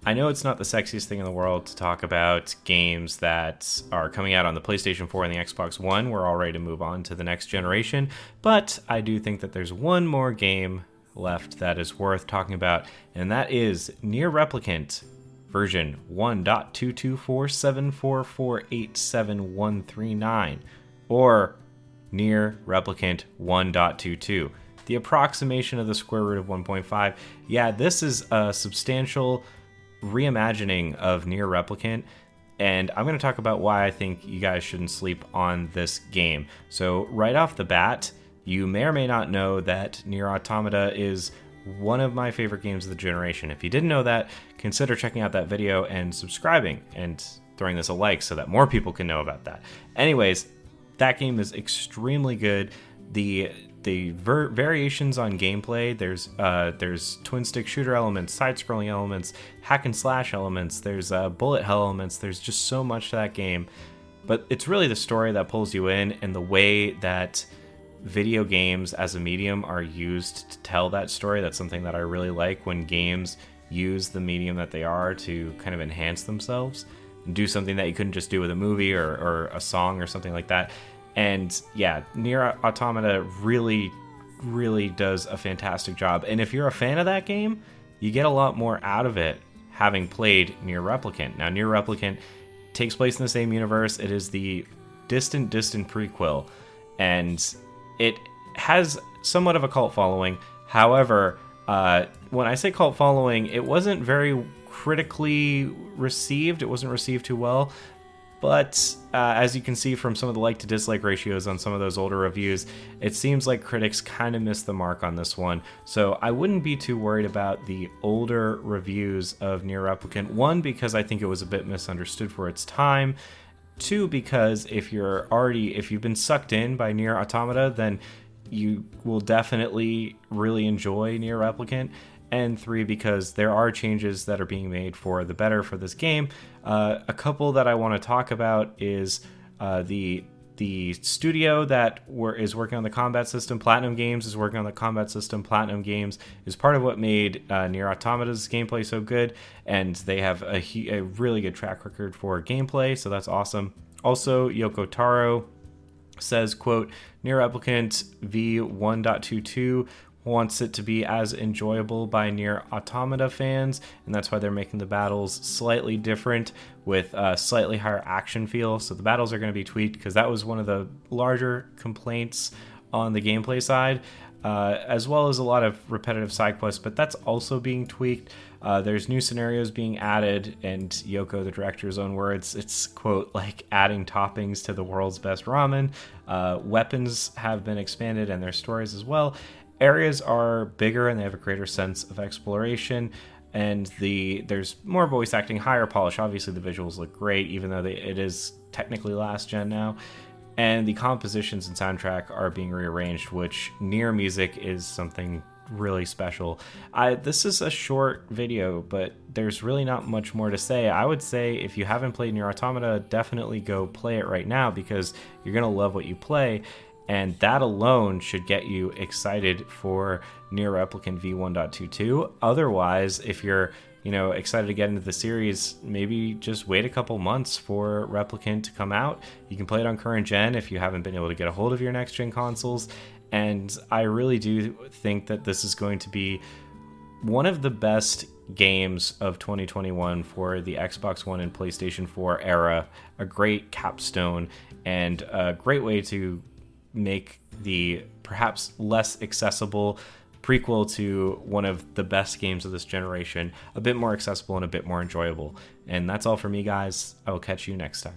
I know it's not the sexiest thing in the world to talk about games that are coming out on the PlayStation 4 and the Xbox One. We're all ready to move on to the next generation, but I do think that there's one more game left that is worth talking about, and that is Nier Replicant version 1.22474487139, or Nier Replicant 1.22. The approximation of the square root of 1.5. Yeah, this is a substantial reimagining of Nier Replicant, and I'm going to talk about why I think you guys shouldn't sleep on this game. So right off the bat, you may or may not know that Nier Automata is one of my favorite games of the generation. If you didn't know that, consider checking out that video and subscribing and throwing this a like so that more people can know about that. Anyways, that game is extremely good. The variations on gameplay, there's twin stick shooter elements, side-scrolling elements, hack and slash elements, there's bullet hell elements, there's just so much to that game. But it's really the story that pulls you in, and the way that video games as a medium are used to tell that story. That's something that I really like, when games use the medium that they are to kind of enhance themselves and do something that you couldn't just do with a movie or a song or something like that. And yeah, Nier Automata really does a fantastic job. And if you're a fan of that game, you get a lot more out of it having played Nier Replicant. Now, Nier Replicant takes place in the same universe. It is the distant prequel, and it has somewhat of a cult following. However, when I say cult following, it wasn't very critically received. It wasn't received too well. But as you can see from some of the like to dislike ratios on some of those older reviews, it seems like critics kind of missed the mark on this one. So I wouldn't be too worried about the older reviews of Nier Replicant. One, because I think it was a bit misunderstood for its time. Two, because if you've been sucked in by Nier Automata, then you will definitely really enjoy Nier Replicant. And three, because there are changes that are being made for the better for this game. A couple that I want to talk about is the studio that is working on the combat system. Platinum Games is working on the combat system. Platinum Games is part of what made Nier Automata's gameplay so good, and they have a really good track record for gameplay, so that's awesome. Also, Yoko Taro says, quote, Nier Replicant v1.22 wants it to be as enjoyable by Nier Automata fans, and that's why they're making the battles slightly different with a slightly higher action feel. So the battles are going to be tweaked, because that was one of the larger complaints on the gameplay side, as well as a lot of repetitive side quests, but that's also being tweaked. There's new scenarios being added, and Yoko, the director's own words, it's, quote, like adding toppings to the world's best ramen. Weapons have been expanded, and their stories as well. Areas are bigger, and they have a greater sense of exploration, and there's more voice acting, higher polish. Obviously, the visuals look great, even though it is technically last gen now. And the compositions and soundtrack are being rearranged, which Nier music is something really special. This is a short video, but there's really not much more to say. I would say if you haven't played Nier Automata, definitely go play it right now, because you're going to love what you play. And that alone should get you excited for Nier Replicant v1.22. Otherwise, if you're excited to get into the series, maybe just wait a couple months for Replicant to come out. You can play it on current gen if you haven't been able to get a hold of your next gen consoles. And I really do think that this is going to be one of the best games of 2021 for the Xbox One and PlayStation 4 era. A great capstone and a great way to make the perhaps less accessible prequel to one of the best games of this generation a bit more accessible and a bit more enjoyable. And that's all for me, guys. I will catch you next time.